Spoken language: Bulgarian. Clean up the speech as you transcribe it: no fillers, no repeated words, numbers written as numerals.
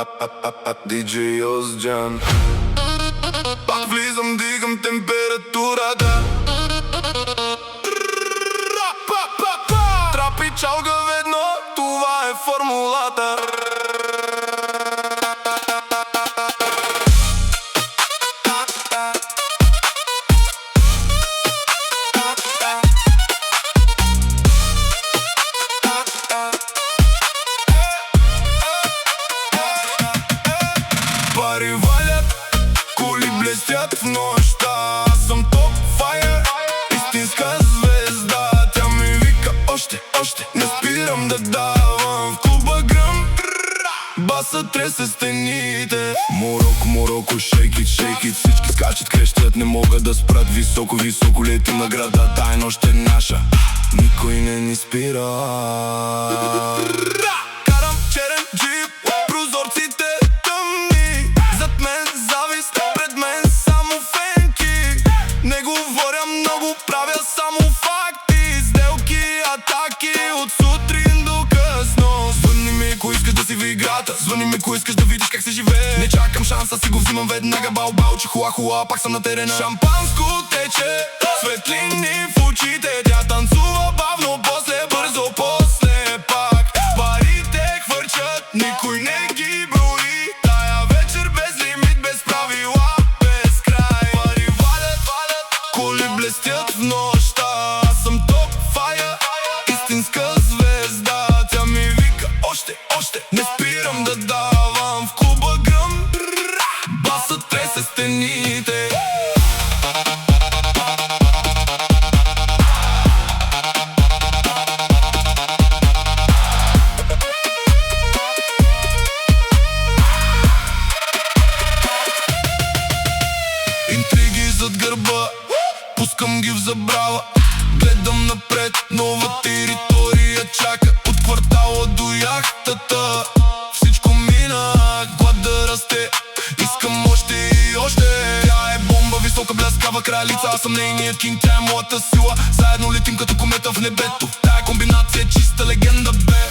DJ Ozcan. Пак влизам, дигам температурата. Трап и чалга ведно, това е формулата. Пари валят, коли блестят в нощта. Аз съм топ файер, истинска звезда. Тя ми вика още, още, не спирам да давам. В клуба гръм, баса тресе стените. Мороко, Мороко, shake it, shake it. Всички скачат, крещят, не могат да спрат. Високо, високо летим на града, тай нощ е наша. Никой не ни спира. Карам черен джип, прозорците тъмни. Зад мен завист, пред мен само фенки. Не говоря много, правя само факти. Сделки, атаки от сутрин до късно. Звъни ми, ако искаш да си в играта. Звъни ми, ако искаш да видиш как се живее. Не чакам шанса, си го взимам веднага. Бал-бал, чихуа-хуа, пак съм на терена. Шампанско тече, светлини в очите. Тя танцува бавно, после бързо, после пак. Парите хвърчат, никой не ги брои. Тая вечер без лимит, без правила, без край. Пари валят, коли блестят в нощта. Аз съм топ файер, истинска звезда. Тя ми вика още, още, не спирам да давам. В клуба гръм, басът тресе стените. Интриги зад гърба, пускам ги в забрава. Гледам напред, нова територия чака. От квартала до яхтата всичко мина, глад да расте. Искам още и още. Тя е бомба, висока бляскава кралица. Аз съм нейният кинг, тя е моята сила. Заедно летим като комета в небето. Тая комбинация е чиста легенда, бе.